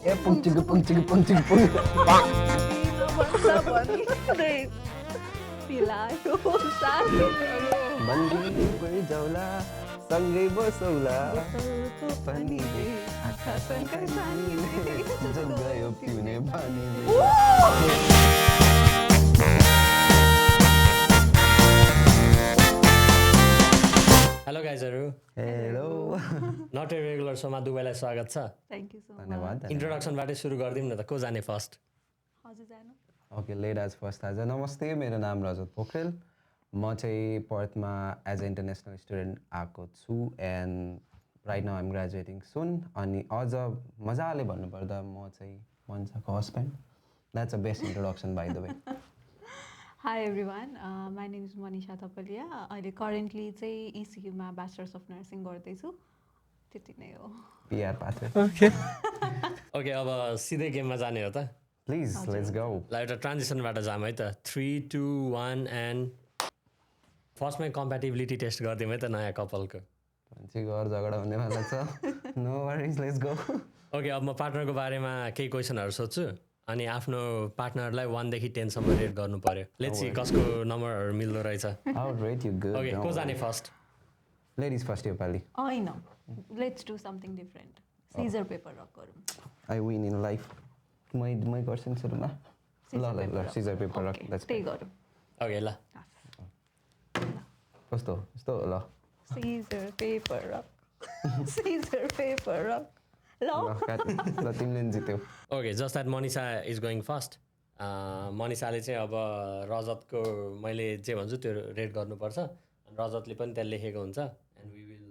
ए पुङ्चिक पुङ्चिक पुङ्चिक पुङ बन्दी जाउला सँगै बसौला पानीले गयो पिउने पानीले हेलो गाइजहरू हेलो नट ए रेगुलर सोमा दुबईलाई स्वागत छ थ्याङ्क यू सो मच धन्यवाद इन्ट्रोडक्सनबाटै सुरु गरिदिउँ न त को जाने फर्स्ट हजुर जानु ओके लेट एज फर्स्ट आज नमस्ते मेरो नाम रजत पोखरेल म चाहिँ पर्थमा एज अ इन्टरनेसनल स्टुडेन्ट आएको छु and right now I'm graduating soon अनि अझ मजाले भन्नुपर्दा म चाहिँ मन्साको husband that's a best introduction by the way hi everyone my name is Manisha Thapaliya अहिले करेन्टली चाहिँ इसियुमा ब्याचलर्स अफ नर्सिङ गर्दैछु त्यति नै हो पिआर पाथवे ओके अब सिधै गेममा जाने हो त प्लिज लेट्स गो ल एउटा ट्रान्जिसनबाट जाम है त 3 2 1 एन्ड फर्स्टमै कम्प्याटिबिलिटी टेस्ट गरिदिउँ है त नयाँ कपालको मान्छे घर झगडा हुनेवाला छ no worries let's go okay अब म पार्टनरको बारेमा केही क्वेसनहरू सोध्छु अनि आफ्नो पार्टनरलाई 1 देखि 10 सम्म रेट गर्नु पर्यो लेट्स सी कसको नम्बरहरू मिल्दो रहेछ how rate you good okay को जाने फर्स्ट लेडिज फर्स्ट यो पालि होइन let's do something different scissor paper rock गरौँ आई विन इन लाइफ मै गर्छु नि सुरुमा ल ल ल सिजर पेपर रक लेट्स त्यही गरौँ ओके ल कस्तो यस्तो ल scissor paper rock scissor paper rock ल ल तिमीले नि जित्यौ okay just that Manisha is going first मनिषाले चाहिँ अब रजतको मैले जे भन्छु त्यो रेट गर्नुपर्छ अनि रजतले पनि त्यहाँ लेखेको हुन्छ एन्ड वी विल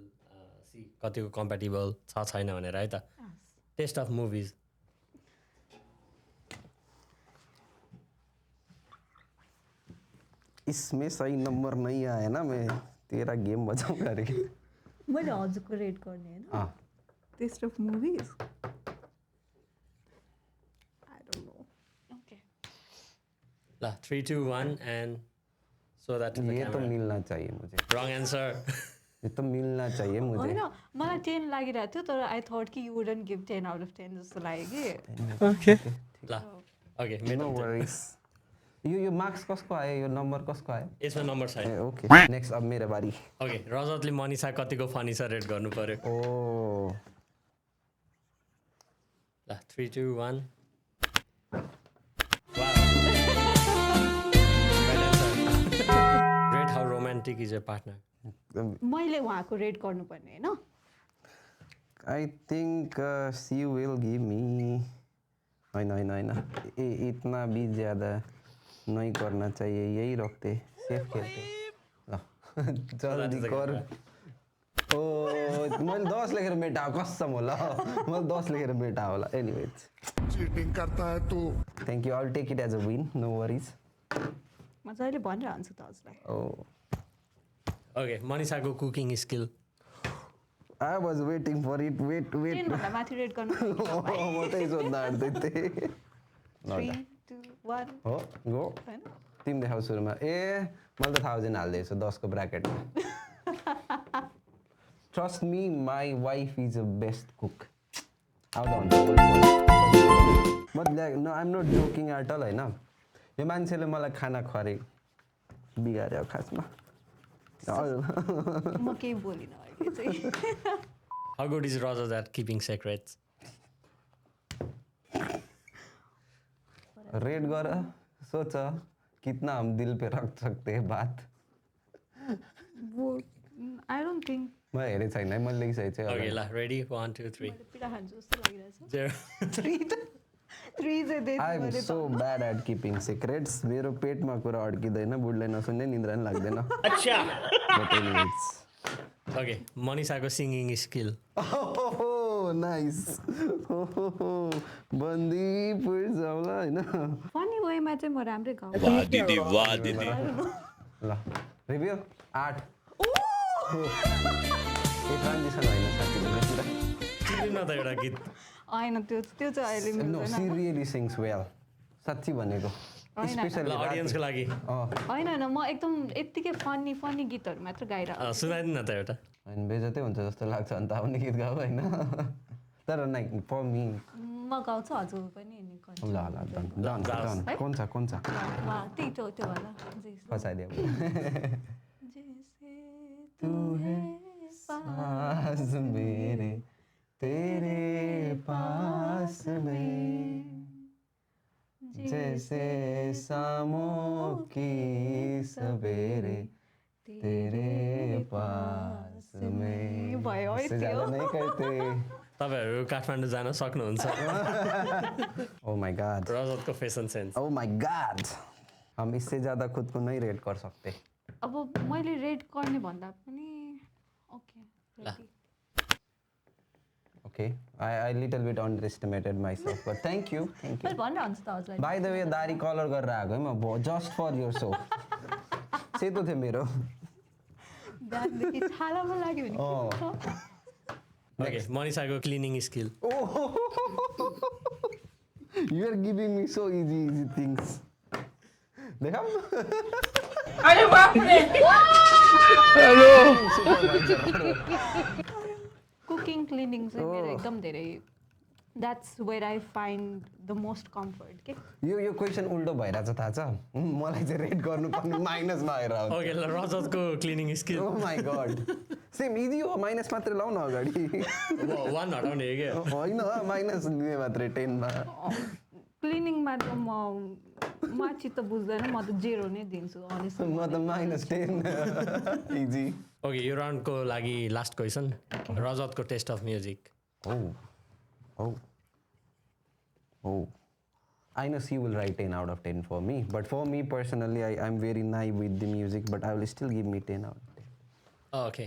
सी कतिको कम्प्याटिबल छ छैन भनेर है त टेस्ट अफ मुभिज इसमें सही नंबर नहीं आया ना मैं तेरा गेम बजाऊंगा रे मैले हजुरको रेट गर्ने होइन अँ test of movies I don't know okay ल 3 2 1 एन्ड सो द्याट ये तो मिलना चाहिए मुझे रङ एन्सर ये तो मिलना चाहिए मुझे होइन मलाई 10 लागिरहेको थियो तर आई थट कि you wouldn't give 10 out of 10 जस्तो लाग्यो कि ल ओके नो मेरो वरिज यो मार्क्स कसको आयो यो नम्बर कसको आयो यसमा नम्बर छैन ए ओके नेक्स्ट अब मेरो बारी ओके रजतले मनिषा कतिको फनी छ रेट गर्नु पर्यो ओ ल 3 2 1 rate how romantic is your partner मैले उहाँको रेट गर्नुपर्ने होइन I think she will give me होइन होइन होइन इतना भी ज़्यादा नहीं करना चाहिए यही रखते सेफ खेलते ल जल्दी कर ओ मैले 10 लेखेर मेटा कसम होला मैले 10 लेखेर मेटा होला एनीवेज चीटिंग करता है तू thank you I take it as a win no worries म जहिले भनिरहन्छु त हजुरलाई ओ ओके मनिषाको cooking skill I was waiting for it wait 10 भन्दा माथि रेट गर्नु म त्यही सोध्न आँट्दै थिएँ 3 2 1 हो गो हैन तिमी देखाउ सुरुमा ए मैले त 1000 हाल्दैछु 10 को ब्राकेटमा trust me my wife is a best cook out मतलब no I'm not joking at all होइन यो मान्छेले मलाई खाना खुवारे बिगार्यो खासमा म केही बोलिनँ अहिले चाहिँ how good is Rajat at keeping secrets rate गर सोच कितना हम दिल पे रख सकते हैं बात आई डोन्ट थिङ्क म हेरेको छैन है मैले लेखिसकेको ओके छु ल रेडी 1 2 3 मैले पिरा खान्छु जस्तो लागिरहेछ 0 3 चाहिँ दे I am so bad at keeping secrets मेरो पेटमा कुरा अड्किँदैन बुढलाई नसुन्ने निन्द्रा पनि लाग्दैन अच्छा ओके मनिषाको सिङ्गिङ स्किल नाइस बन्दीपुर जाउँला होइन फनी वेमा चाहिँ म राम्रै गाउँछु ल रिभ्यू 8 ए ट्रान्जिसन होइन साथी न त एउटा गीत होइन त्यो चाहिँ अहिले नो मिल्दैन सी रियली सिङ्स वेल साँच्ची भनेको होइन। स्पेसली ल अडियन्सको लागि होइन होइन म एकदम यत्तिकै फनी गीतहरू मात्र गाइरहेको सुनाइदिनु न त एउटा होइन बेजतै हुन्छ जस्तो लाग्छ अन्त आउने गीत गाऊ होइन तर लाइक फर मी म गाउँछु हजुर पनि नि ल ल डन डन डन कौन सा त्यही त्यो वाला फसाइदियो जैसे तू है सास मेरे तेरे पास में जैसे शामों की सवेरे तेरे पास में भयो है इससे त्यो ज्यादा नहीं करते तपाईँहरू काठमाडौँ जान सक्नुहुन्छ ओ माय गॉड रजतको fashion sense oh my God हम इससे ज्यादा खुद को नहीं रेट कर सकते अब मैले रेड गर्ने भन्दा पनि okay ready Okay, I little bit underestimated myself, but thank you. मैले भनेर हुन्छ त हजुरलाई By the way, दारी कलर गरेर आएको है म just for your show. सेतो थियो मेरो. बिहानदेखि छालामा लाग्यो भने के हुन्छ? ओके मनिषाको cleaning skill You are giving me so easy things. देखा? कुकिङ क्लिनिङ चाहिँ मेरो एकदम धेरै that's where I find the most comfort के यो क्वेसन उल्टो भइरहेछ थाहा छ मलाई चाहिँ रेट गर्नुपर्ने माइनसमा आएर ओके ल रजतको cleaning skill oh my God same easy हो माइनस मात्रै लाउ न अगाडि वान हटाउने के होइन माइनस लिने मात्रै 10मा क्लिनिङमा त म चित्त बुझ्दैन म त जेरो नै दिन्छु अनेस्टली म त -10 इजी ओके यो राउन्डको लागि लास्ट क्वेसन रजतको taste of music Oh. I know she will write 10 out of 10 for me. But for me personally, I'm very naive with the music, but I will still give me 10 out of 10. Okay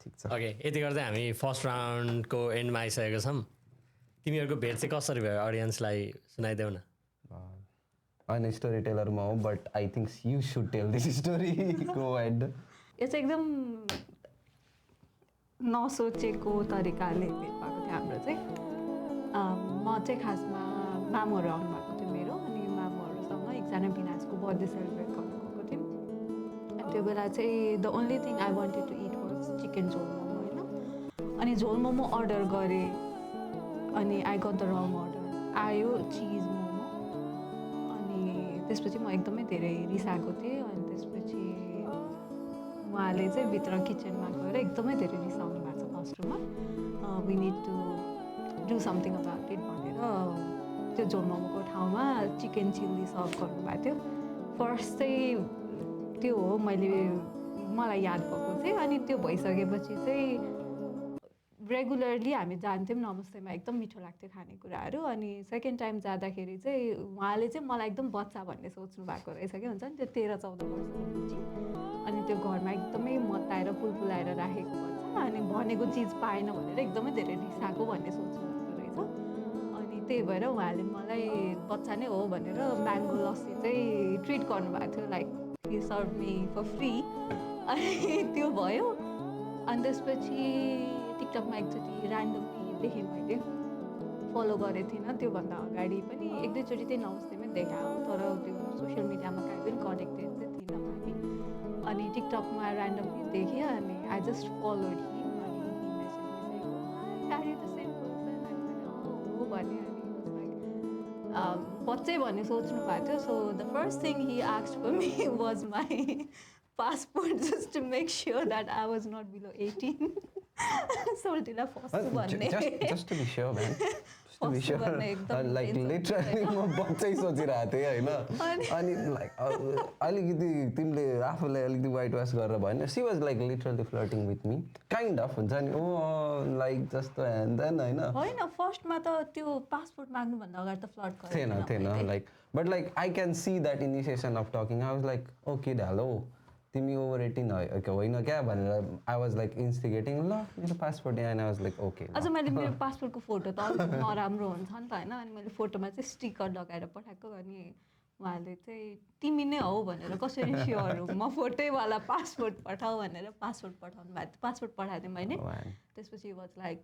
ठिक छ okay यति गर्दै हामी first राउन्डको एन्डमा आइसकेको छौँ तिमीहरूको भेट चाहिँ कसरी भयो अडियन्सलाई सुनाइदेऊ न होइन स्टोरी टेलर म हो but I think you should tell this story go ahead चाहिँ एकदम नसोचेको तरिकाले भेट भएको थियो हाम्रो चाहिँ म चाहिँ खासमा मामुहरू आउनुभएको थियो मेरो अनि मामुहरूसँग एकजना भिनाजको बर्थडे सेलिब्रेट गर्नु गएको थियौँ अनि त्यो बेला चाहिँ the only thing I wanted to eat was chicken झोल मोमो होइन अनि झोल मोमो अर्डर गरेँ अनि I got the wrong order आयो चिज मोमो अनि त्यसपछि म एकदमै धेरै रिसाएको थिएँ अनि त्यसपछि उहाँले चाहिँ भित्र किचनमा गएर एकदमै धेरै रिसाउनु भएको छ कस्टमरमा we need to do something about it भनेर त्यो झोल मोमोको ठाउँमा चिकन चिल्ली सर्भ गर्नुभएको थियो फर्स्ट चाहिँ त्यो हो मलाई याद भएको चाहिँ अनि त्यो भइसकेपछि चाहिँ रेगुलरली हामी जान्थ्यौँ नमस्तेमा एकदम मिठो लाग्थ्यो खानेकुराहरू अनि सेकेन्ड टाइम जाँदाखेरि चाहिँ उहाँले चाहिँ मलाई एकदम बच्चा भन्ने सोच्नु भएको रहेछ कि हुन्छ नि त्यो 13-14 वर्षको पछि अनि त्यो घरमा एकदमै मताएर पुलपुलाएर राखेको भन्छ अनि भनेको चिज पाएन भनेर एकदमै धेरै रिसाएको भन्ने सोच्नु भएको रहेछ अनि त्यही भएर उहाँले मलाई बच्चा नै हो भनेर म्याङ्गो लस्सी चाहिँ ट्रिट गर्नुभएको थियो like you serve me for free अनि त्यो भयो अनि त्यसपछि टिकटकमा एकचोटि ऱ्यान्डमली देखेँ मैले फलो गरेको थिइनँ त्योभन्दा अगाडि पनि एक दुईचोटि त्यही नमस्तेमै देखायो तर त्यो सोसियल मिडियामा कहीँ पनि कनेक्टेड चाहिँ थिइनँ हामी अनि टिकटकमा ऱ्यान्डमली देखेँ अनि आई जस्ट फलोड हिम अनि he message are you the same person हो भने अनि बच्चै भन्ने सोच्नु भएको थियो so the first thing he asked for me was my passport just to make sure that I was not below 18. सोल्टिला फस्छु भन्ने just to be sure man just to be फस्छु भन्ने sure एकदम like literally म बच्चै सोचिरहेको थिएँ होइन अनि like अलिकति तिमीले आफूलाई अलिकति वाइट वास गरेर भएन she was like literally flirting with me kind of हुन्छ नि ओ लाइक जस्तो हेन होइन फर्स्टमा त त्यो पासपोर्ट माग्नुभन्दा अगाडि त फ्लर्ट थिएन like but like I can see that initiation of talking I was like okay ढालो तिमी ओभर 18 होइन क्या भनेर आई वाज लाइक इन्स्टिगेटिङ ल मेरो पासपोर्ट यहाँ आई वाज लाइक ओके अझ मैले मेरो पासपोर्टको फोटो त अलिक नराम्रो हुन्छ नि त होइन अनि मैले फोटोमा चाहिँ स्टिकर लगाएर पठाएको अनि उहाँले चाहिँ तिमी नै हौ भनेर कसरी स्योर हो म फोटोवाला पासपोर्ट पठाऊ भनेर पासपोर्ट पठाउनु भएको थियो पासपोर्ट पठाएको थिएँ मैले त्यसपछि वाज लाइक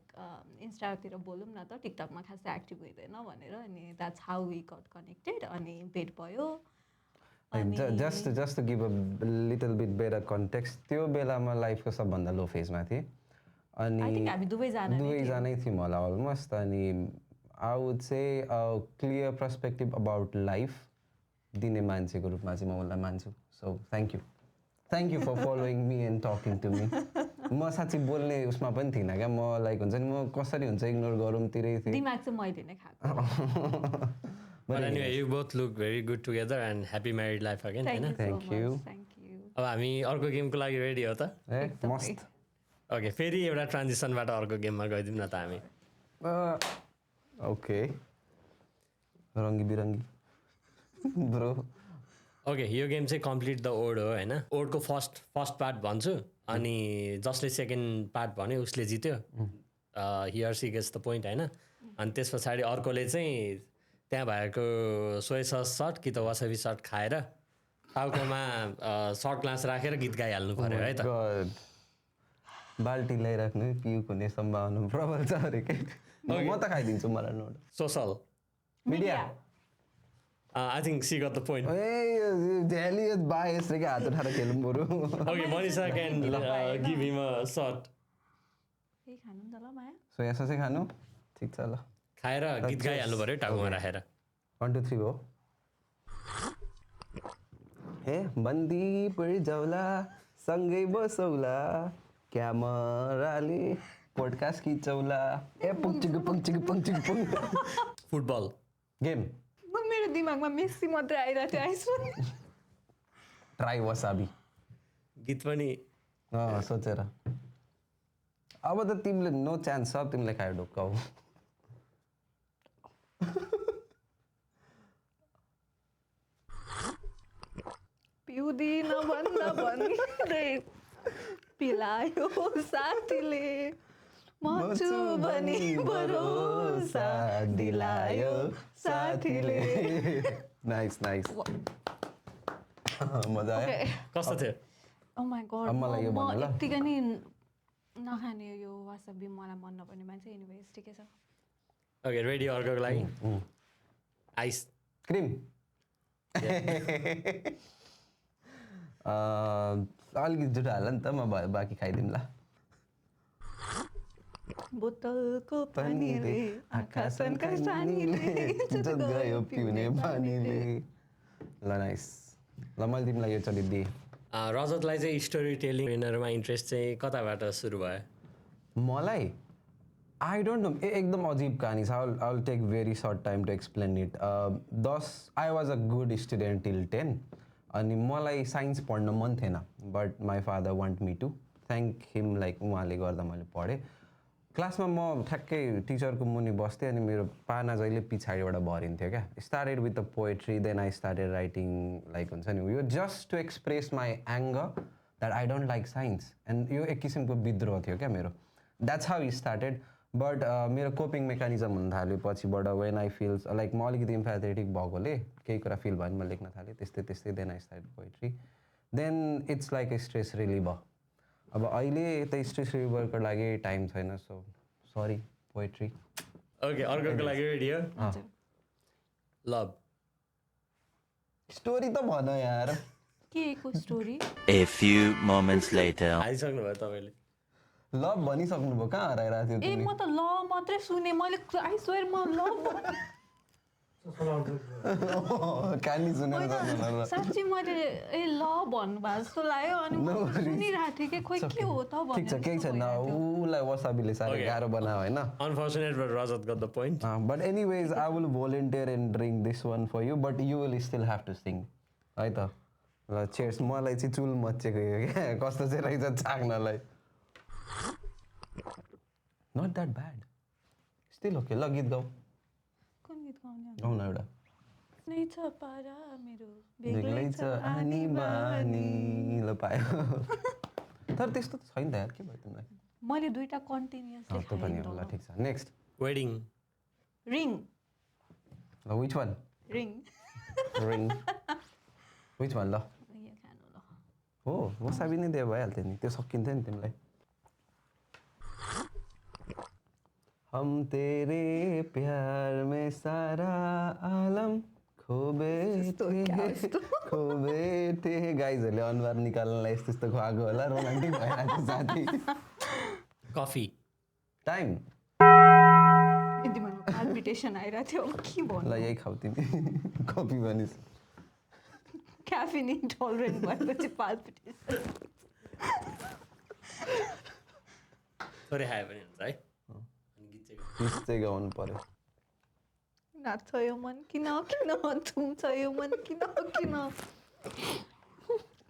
इन्स्टातिर बोलौँ न त टिकटकमा खासै एक्टिभ हुँदैन भनेर अनि that's how we got connected अनि भेट भयो just to give a little bit better context त्यो बेला म लाइफको सबभन्दा लो फेजमा थिएँ अनि हामी दुवैजना दुवैजनै थियौँ होला अलमोस्ट अनि I would say clear perspective about life दिने मान्छेको रूपमा चाहिँ म उसलाई मान्छु so thank you for following me and talking to me म साँच्ची बोल्ने उसमा पनि थिइनँ क्या म लाइक हुन्छ नि म कसरी हुन्छ इग्नोर गरौँतिरै थिएँ दिमाग चाहिँ मैले नै खाएको But anyway, you both look very good together and happy married life again. Thank होइन? You Thank you. Thank you अब हामी अर्को गेमको लागि रेडी हो त ए मस्त ओके फेरि एउटा ट्रान्जिसनबाट अर्को गेममा गइदिउँ न त हामी ओके रङ्गी बिरङ्गी ब्रो ओके यो गेम चाहिँ कम्प्लिट द ओड हो होइन ओडको फर्स्ट पार्ट भन्छु अनि जसले सेकेन्ड पार्ट भन्यो उसले जित्यो here she gets the point होइन अनि त्यस पछाडि अर्कोले चाहिँ त्यहाँ भएको सोया सस सर्ट कि त वासाबी सर्ट खाएर टाउकोमा सर्ट ग्लास राखेर गीत गाइहाल्नु पऱ्यो है त God. बाल्टी ल्याइराख्नु पिउको हुने सम्भावना प्रबल छ अरे के म त खाइदिन्छु मलाई note social media I think she got the point ए झ्यालियत बायस रे के हात उठाएर खेलौँ बरु okay Manisha can give him a short केही खानु नि त ल माया सोया ससै खानु ठिक छ ल खाएर गीत गाइहाल्नु पऱ्यो टाउकोमा राखेर 1 2 3 हो हे बन्दी परिजाउला सँगै बसौला क्यामेराले पोडकास्ट खिचौला ए पुङ्चिक पुङ फुटबल गेम म मेरो दिमागमा मेस्सी मात्रै आइरहेको थियो आइसु ट्राई वसाबी गीत पनि सोचेर अब त तिमीले नो चान्स छ तिमीले खायो ढुक्काउ पिउँदिन भन्दा भन्दै पिलायो साथीले मछु भनी भरोसा दिलायो साथीले नाइस मजा आयो कस्तो थियो ओ माय गॉड अब मलाई यो म भन्नु ल। यतिकै नि नखाने यो वासाबी मलाई मन नपर्ने मान्छे एनिवेज ठिकै छ ओके रेडी अर्कोको लागि आइस क्रिम अलिकति जुठो हाल नि त म बाँकी खाइदिउँ ल बोतलको पानीले आँखा सन्कासानीले इज्जत गयो पिउने पानीले ल नाइस ल मैले तिमीलाई यो चलि दिएँ रजतलाई चाहिँ स्टोरी टेलिङ ट्रेनरमा इन्ट्रेस्ट चाहिँ कताबाट सुरु भयो मलाई आई डोन्ट नो एकदम अजीब कहानी छ I will take very short time to explain it I was a good student till 10 अनि मलाई साइन्स पढ्न मन थिएन but my father want me to thank him like उहाँले गर्दा मैले पढेँ क्लासमा म ठ्याक्कै टिचरको मुनि बस्थेँ अनि मेरो पाना जहिले पछाडिबाट भरिन्थ्यो क्या started with the poetry then I started writing like हुन्छ नि यो just to express my anger that I don't like science and यो एक किसिमको विद्रोह थियो क्या मेरो द्याट्स हाउ स्टार्टेड बट मेरो कोपिङ मेकानिजम हुन थाल्यो पछिबाट वेन आई फिल्स लाइक म अलिकति इम्प्याथेटिक भएकोले केही कुरा फिल भयो भने म लेख्न थालेँ त्यस्तै then I start poetry then it's like a stress reliever अब अहिले त स्ट्रेस रिलिभरको लागि टाइम छैन सो सरी पोएट्री ओके अर्कोको लागि रेडी हो हजुर लभ स्टोरी त भन यार के को story A few moments later. हालिसक्नु भयो तपाईँले लभ भनिसक्नुभयो कहाँ हराइरहेको थियो ए म त ल मात्रै सुने मैले आई स्वेयर म ल कहानी सुनेर सक्नु साँच्ची मैले ए ल भन्नुभएको जस्तो लाग्यो अनि म सुनिरहेको थिएँ कि खोइ के हो त ठिक छ केही छैन उसलाई वसाबीले साह्रै गाह्रो बनायो होइन unfortunate but Rajat got the point but anyways I will volunteer and drink this one for you but you will still have to sing है त ल चेयर्स मलाई चाहिँ चुल मचेको यो क्या कस्तो चाहिँ रहेछ चाख्नलाई not that bad still okay ल गीत गाऊ कुन गीत गाउने गाउँ न एउटा नै छ पारा मेरो बेग्लै छ आनी बानी ल पायो तर त्यस्तो त छैन त यार के भयो तिमीलाई मैले दुईटा कन्टिन्युअसली त्यो पनि हो ल ठिक छ नेक्स्ट वेडिङ रिङ ल which one ring ring which one ल यो खानु ल हो वसाबी नै दिए भइहाल्थ्यो नि त्यो सकिन्थ्यो नि तिमीलाई हम तेरे प्यार में सारा आलम खो बैठे गाइजहरूले अनुहार निकाल्नलाई यस्तो यस्तो खुवाएको होला रोमान्टिक भइरहेको साथी कफी टाइम दिमागमा पाल्पिटेसन आइरहेको थियो अब के ल भन्नु यही खाऊ तिमी कफी भनिस् क्याफिन इन्टलरेन्ट भएपछि पाल्पिटेसन थोरै खायो भने हुन्छ है अनि गीत चाहिँ गीत चाहिँ गाउनु पर्यो नाच्छ यो मन किन थुम्छ यो मन किन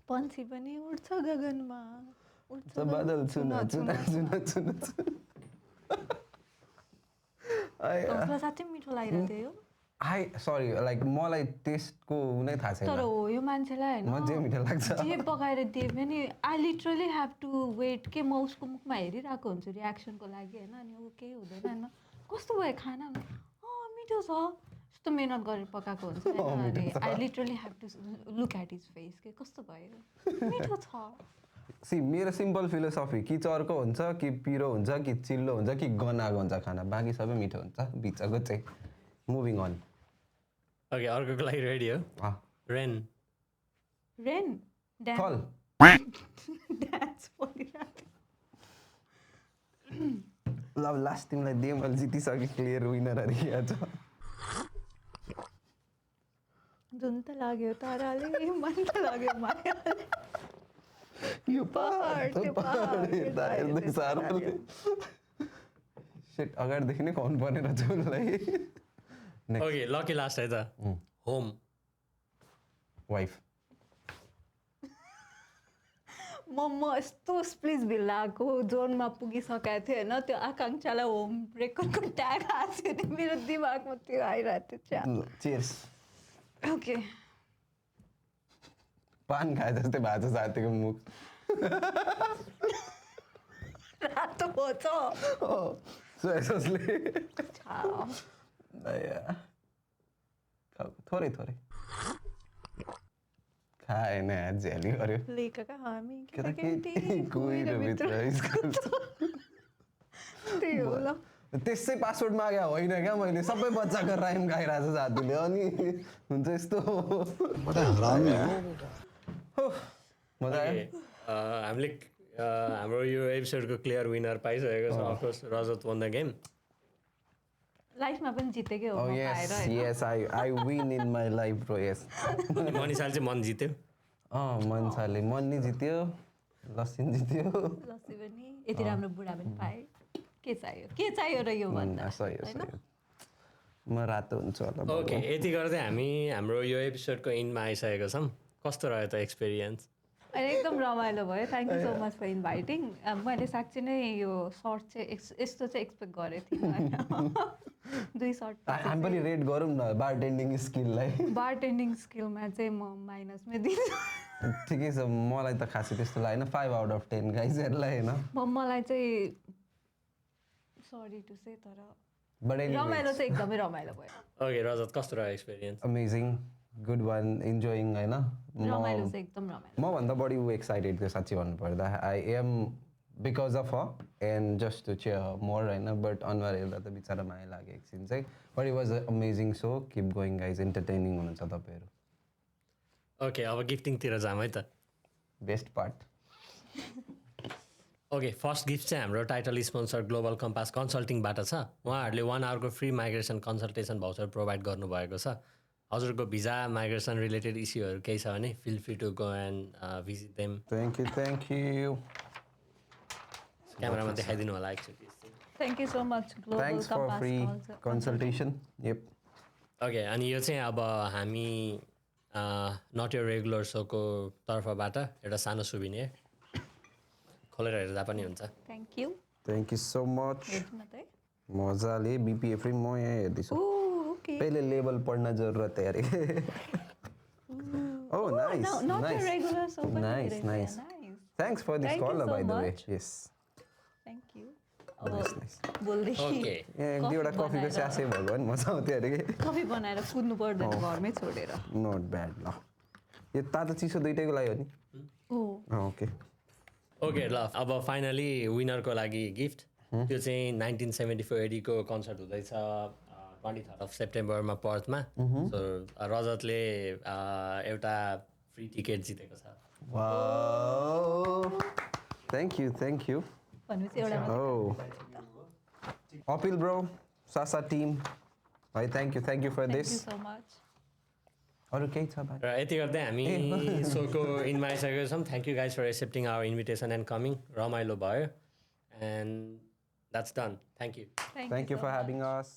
पन्छी पनि उड्छ गगनमा उड्छ बादल चुना चुना चुना चुना तपाईँलाई साँच्चै मिठो लागिरहेको थियो यो आई सरी लाइक मलाई टेस्टको नै थाहा तर छैन हो यो मान्छेलाई म जे मिठो लाग्छ जे पकाएर दिए पनि I literally have to wait के म उसको मुखमा हेरिरहेको हुन्छु रियाक्सनको लागि होइन अनि ऊ केही हुँदैन होइन कस्तो भयो खाना मिठो छ यस्तो मिहिनेत गरेर पकाएको हुन्छ होइन अनि I literally have to look at his face के कस्तो भयो मिठो छ सी मेरो सिम्पल फिलोसफी कि चर्को हुन्छ कि पिरो हुन्छ कि चिल्लो हुन्छ कि गनाएको हुन्छ खाना बाँकी सबै मिठो हुन्छ बिचको चाहिँ मुभिङ अन ओके अर्कोको लागि रेडी हो रेन रेन फल ड्यान्स परिरहेको ल लास्ट तिमीलाई दिएँ मैले जितिसकेँ क्लियर विनरहरू यहाँ छ जुन त लाग्यो ताराले मन त लाग्यो मायाले यो पहाड, त्यो पहाड, यता हेर्दै साह्रो सेट अगाडिदेखि नै खुवाउनु पर्ने रहेछ उसलाई ओके लकी लास्ट है त होम वाइफ म यस्तो स्प्लिस भिल्लाको जोनमा पुगिसकेको थिएँ होइन त्यो आकाङ्क्षालाई होम ब्रेकरको ट्याग आएको थियो नि मेरो दिमागमा त्यो आइरहेको थियो चेयर्स ओके पान खाए जस्तै भएको छ साथीको मुख रातो भन्छ सोसले छाउ। थोरै थोरै खाएन झ्याली गर्यो लेखका हामी केटाकेटी कुहिरो भित्र स्कुल त्यही हो ल त्यसै पासवर्ड माग्या होइन क्या मैले सबै बच्चाको राइम गाइरहेको छ साथीले अनि हुन्छ यस्तो मजा आयो हामीले हाम्रो यो एपिसोडको क्लियर विनर पाइसकेको छ of course Rajat one the game लाइफमा पनि जितेकै हो Oh म yes, पाएर होइन yes, I win in my life bro, yes. मनिषाले चाहिँ मन जित्यो मन्साले मन नि जित्यो लसिन जित्यो लस्सी पनि यति राम्रो बुढा पनि पाएँ के चाहियो र यो भन्दा सही हो सही हो म रातो हुन्छु होला ओके यति गर्दै हामी हाम्रो यो एपिसोडको इन्डमा आइसकेको छौँ कस्तो रह्यो त एक्सपिरियन्स अनि एकदम रमाइलो भयो thank you so much for inviting मैले साँच्ची नै यो सर्ट चाहिँ यस्तो चाहिँ एक्सपेक्ट गरेको थिएँ होइन 2 सर्ट हामी पनि रेट गरौँ न बारटेन्डिङ स्किललाई बारटेन्डिङ स्किलमा चाहिँ म माइनसमै दिन्छु ठिकै छ मलाई त खासै त्यस्तो लागेन 5 आउट अफ 10 गाइजहरूलाई होइन मलाई चाहिँ सरी टु से तर बट रमाइलो चाहिँ एकदमै रमाइलो भयो ओके रजत कस्तो रह्यो experience amazing good one enjoying होइन रमाइलो चाहिँ एकदम रमाइलो मभन्दा बढी ऊ एक्साइटेड थियो साँच्ची भन्नुपर्दा I am because of and just to chair more होइन बट अनुहार हेर्दा त बिचरा माया लाग्यो एकछिन चाहिँ but it was a amazing so keep going guys entertaining हुनुहुन्छ तपाईँहरू ओके अब गिफ्टिङतिर जाऊँ है त best part okay first gift चाहिँ हाम्रो टाइटल स्पोन्सर ग्लोबल कम्पास कन्सल्टिङबाट छ उहाँहरूले 1 आवरको free migration consultation voucher provide गर्नुभएको छ हजुरको भिजा माइग्रेसन रिलेटेड इस्युहरू केही छ भने feel free to go and visit them thank you क्यामेरामा देखाइदिनु होला एकचोटि thank you so much global thanks for free consultation yep okay अनि यो चाहिँ अब हामी नट योर रेगुलर सोको तर्फबाट एउटा सानो सुभिनियर खोलेर हेर्दा पनि हुन्छ थ्याङ्क यू सो मच हेर्छु न त है मजाले बिपिएफ फ्री म यहाँ हेर्दैछु ओके पहिले लेबल पढ्न जरुरत है अरे Oh, nice. Not nice. a regular soap. but Nice, it is nice. nice. Thanks for this Thank you caller, so by the way. much. Yes. Thank you. Nice, nice. बोल्दै okay एक दुईवटा कफीको sachet भयो भने मजा आउँथ्यो अरे कि कफी बनाएर कुद्नु पर्दैन घरमै छोडेर नट ब्याड ल यो तातो चिसो दुइटैको लागि हो नि ओ ओके ओके ल अब फाइनली विनरको लागि गिफ्ट त्यो चाहिँ 1974 एडीको कन्सर्ट हुँदैछ 23rd अफ सेप्टेम्बरमा पर्थमा सो रजतले एउटा फ्री टिकट जितेको छ वाओ थ्याङ्क यू भनेपछि एउटा मात्रै Oh, Apil bro, Sasa team. भाइ thank you for thank you this so much अरू केही छ भाइ र यति गर्दै हामी सोको इन्डमा आइसकेको छौँ thank you guys for accepting our invitation and coming रमाइलो भयो and that's done thank you thank you for having us